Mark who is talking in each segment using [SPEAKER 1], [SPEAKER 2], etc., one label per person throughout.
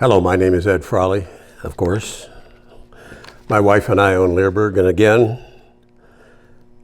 [SPEAKER 1] Hello, my name is Ed Frawley, of course. My wife and I own Leerburg, and again,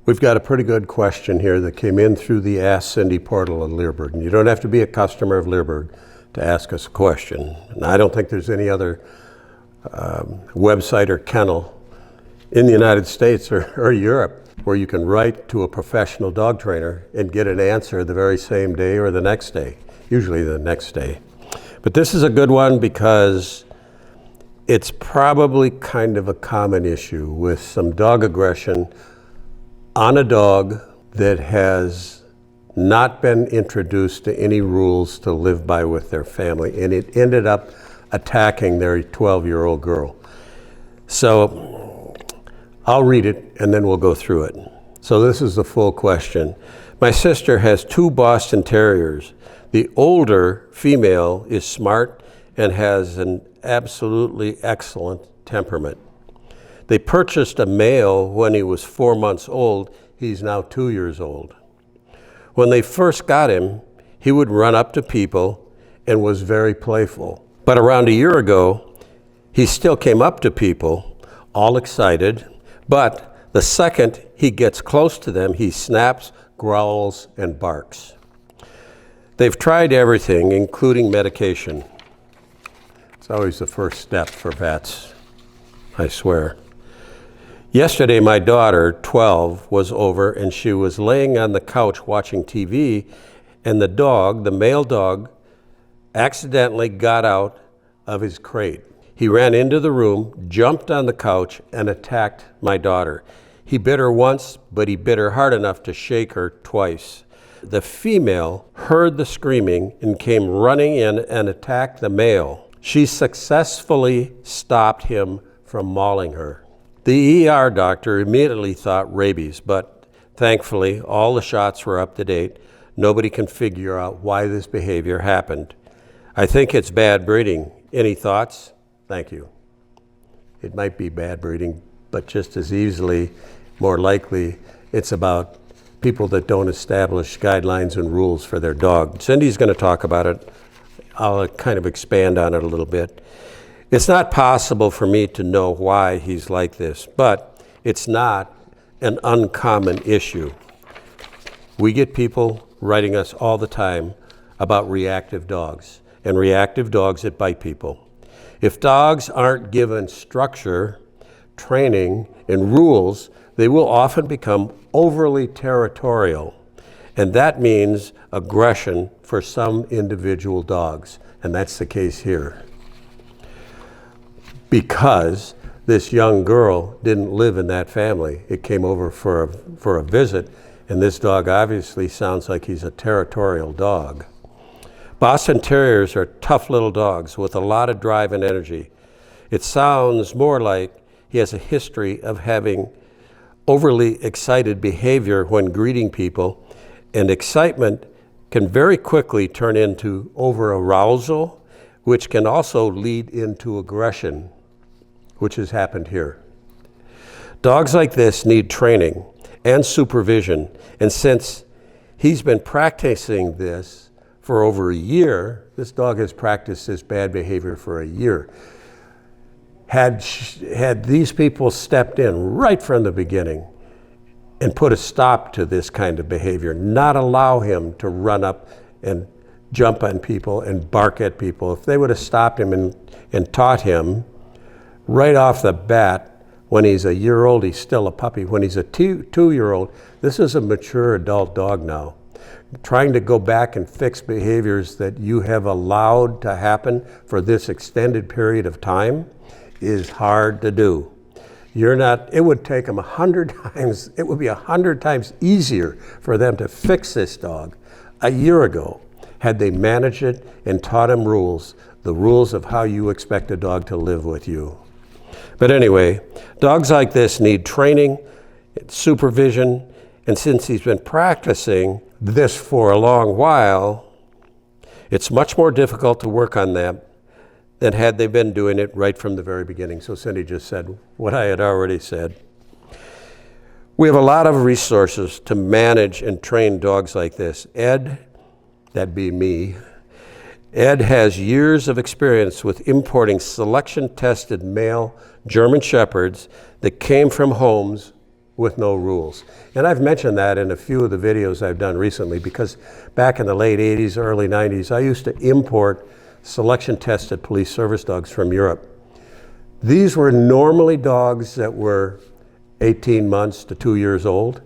[SPEAKER 1] we've got a pretty good question here that came in through the Ask Cindy portal of Leerburg. And you don't have to be a customer of Leerburg to ask us a question. And I don't think there's any other website or kennel in the United States or Europe where you can write to a professional dog trainer and get an answer the very same day or the next day, usually the next day. But this is a good one because it's probably kind of a common issue with some dog aggression on a dog that has not been introduced to any rules to live by with their family, and it ended up attacking their 12-year-old girl. So I'll read it and then we'll go through it. So this is the full question. My sister has 2 Boston Terriers. The older female is smart and has an absolutely excellent temperament. They purchased a male when he was 4 months old. He's now 2 years old. When they first got him, he would run up to people and was very playful. But around a year ago, he still came up to people, all excited, but the second he gets close to them, he snaps, growls, and barks. They've tried everything, including medication. It's always the first step for vets, I swear. Yesterday, my daughter, 12, was over and she was laying on the couch watching TV, and the dog, the male dog, accidentally got out of his crate. He ran into the room, jumped on the couch, and attacked my daughter. He bit her once, but he bit her hard enough to shake her twice. The female heard the screaming and came running in and attacked the male. She successfully stopped him from mauling her. The ER doctor immediately thought rabies, but thankfully all the shots were up to date. Nobody can figure out why this behavior happened. I think it's bad breeding. Any thoughts? Thank you. It might be bad breeding, but just as easily, more likely, it's about people that don't establish guidelines and rules for their dog. Cindy's going to talk about it. I'll kind of expand on it a little bit. It's not possible for me to know why he's like this, but it's not an uncommon issue. We get people writing us all the time about reactive dogs and reactive dogs that bite people. If dogs aren't given structure, training, and rules, they will often become overly territorial, and that means aggression for some individual dogs, and that's the case here. Because this young girl didn't live in that family. It came over for a visit, and this dog obviously sounds like he's a territorial dog. Boston Terriers are tough little dogs with a lot of drive and energy. It sounds more like he has a history of having overly excited behavior when greeting people, and excitement can very quickly turn into overarousal, which can also lead into aggression, which has happened here. Dogs like this need training and supervision, and since he's been practicing this for over a year, this dog has practiced this bad behavior for a year. Had these people stepped in right from the beginning and put a stop to this kind of behavior, not allow him to run up and jump on people and bark at people, if they would have stopped him and taught him right off the bat, when he's a year old, he's still a puppy. When he's a two-year-old, this is a mature adult dog now. Trying to go back and fix behaviors that you have allowed to happen for this extended period of time is hard to do. It would take them 100 times, it would be 100 times easier for them to fix this dog a year ago had they managed it and taught him rules, the rules of how you expect a dog to live with you. But anyway, dogs like this need training, supervision, and since he's been practicing this for a long while, it's much more difficult to work on them than had they been doing it right from the very beginning. So Cindy just said what I had already said. We have a lot of resources to manage and train dogs like this. Ed, that'd be me, Ed has years of experience with importing selection-tested male German Shepherds that came from homes with no rules. And I've mentioned that in a few of the videos I've done recently, because back in the late 80s, early 90s, I used to import selection-tested police service dogs from Europe. These were normally dogs that were 18 months to 2 years old.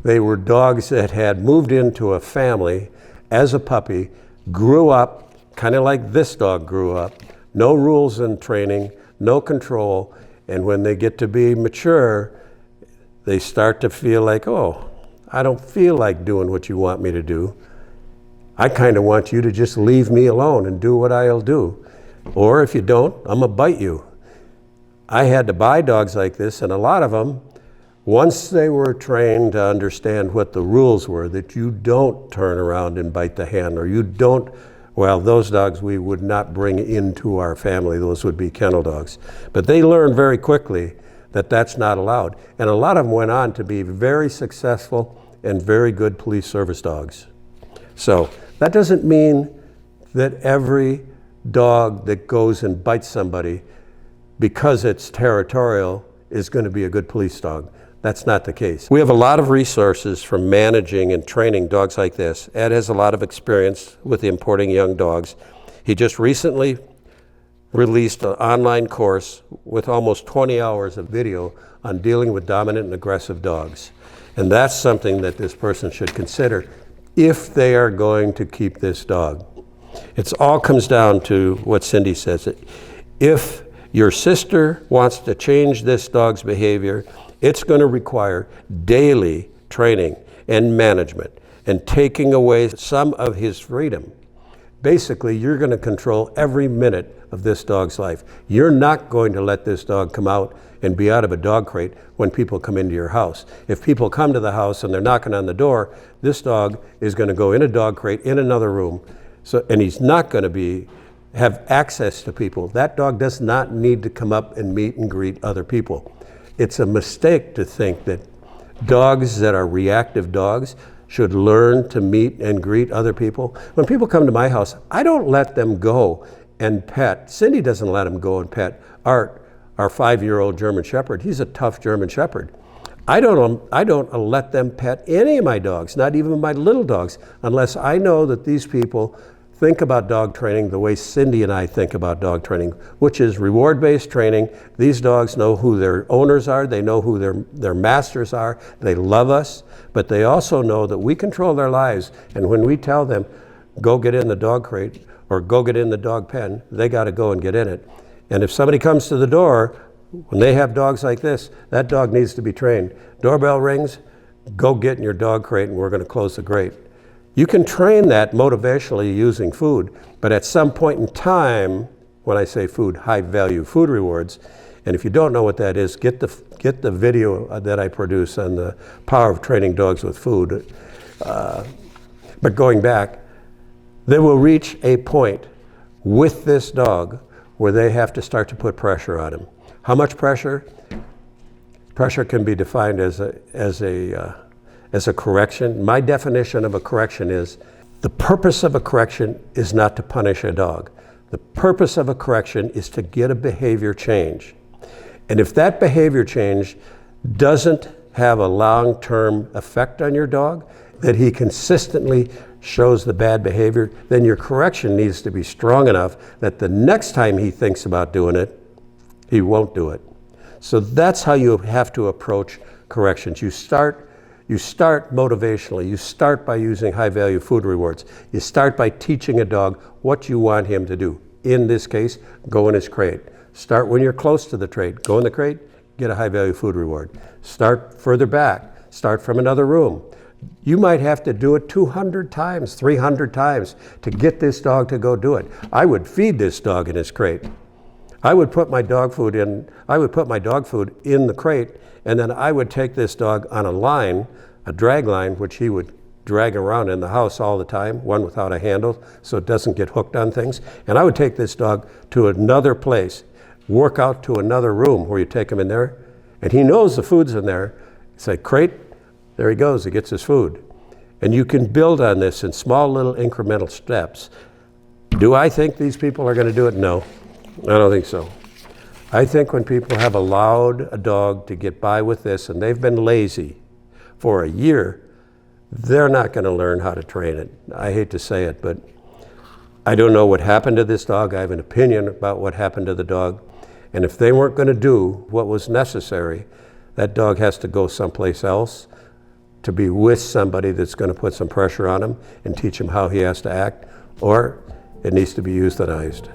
[SPEAKER 1] They were dogs that had moved into a family as a puppy, grew up kind of like this dog grew up, no rules in training, no control, and when they get to be mature, they start to feel like, oh, I don't feel like doing what you want me to do. I kind of want you to just leave me alone and do what I'll do. Or if you don't, I'm gonna bite you. I had to buy dogs like this, and a lot of them, once they were trained to understand what the rules were, that you don't turn around and bite the hand, or you don't, well, those dogs we would not bring into our family. Those would be kennel dogs. But they learned very quickly that that's not allowed. And a lot of them went on to be very successful and very good police service dogs. So that doesn't mean that every dog that goes and bites somebody because it's territorial is going to be a good police dog. That's not the case. We have a lot of resources for managing and training dogs like this. Ed has a lot of experience with importing young dogs. He just recently released an online course with almost 20 hours of video on dealing with dominant and aggressive dogs. And that's something that this person should consider if they are going to keep this dog. It all comes down to what Cindy says. If your sister wants to change this dog's behavior, it's going to require daily training and management and taking away some of his freedom. Basically, you're going to control every minute of this dog's life. You're not going to let this dog come out and be out of a dog crate when people come into your house. If people come to the house and they're knocking on the door, this dog is going to go in a dog crate in another room, and he's not going to have access to people. That dog does not need to come up and meet and greet other people. It's a mistake to think that dogs that are reactive dogs should learn to meet and greet other people. When people come to my house, I don't let them go and pet. Cindy doesn't let him go and pet Art, our 5-year-old German Shepherd. He's a tough German Shepherd. I don't let them pet any of my dogs, not even my little dogs, unless I know that these people think about dog training the way Cindy and I think about dog training, which is reward-based training. These dogs know who their owners are, they know who their masters are, they love us, but they also know that we control their lives, and when we tell them, go get in the dog crate or go get in the dog pen, they gotta go and get in it. And if somebody comes to the door, when they have dogs like this, that dog needs to be trained. Doorbell rings, go get in your dog crate and we're gonna close the crate. You can train that motivationally using food, but at some point in time, when I say food, high value food rewards, and if you don't know what that is, get the video that I produce on the power of training dogs with food. But going back, they will reach a point with this dog where they have to start to put pressure on him. How much pressure? Pressure can be defined as a correction. My definition of a correction is the purpose of a correction is not to punish a dog. The purpose of a correction is to get a behavior change. And if that behavior change doesn't have a long-term effect on your dog, that he consistently shows the bad behavior, then your correction needs to be strong enough that the next time he thinks about doing it, he won't do it. So that's how you have to approach corrections. You start motivationally. You start by using high-value food rewards. You start by teaching a dog what you want him to do. In this case, go in his crate. Start when you're close to the crate. Go in the crate, get a high-value food reward. Start further back. Start from another room. You might have to do it 200 times, 300 times to get this dog to go do it. I would feed this dog in his crate. I would put my dog food in the crate, and then I would take this dog on a line, a drag line, which he would drag around in the house all the time, one without a handle, so it doesn't get hooked on things. And I would take this dog to another place, work out to another room where you take him in there, and he knows the food's in there. Say, crate, there he goes, he gets his food. And you can build on this in small little incremental steps. Do I think these people are going to do it? No, I don't think so. I think when people have allowed a dog to get by with this and they've been lazy for a year, they're not going to learn how to train it. I hate to say it, but I don't know what happened to this dog. I have an opinion about what happened to the dog. And if they weren't going to do what was necessary, that dog has to go someplace else to be with somebody that's going to put some pressure on him and teach him how he has to act, or it needs to be euthanized.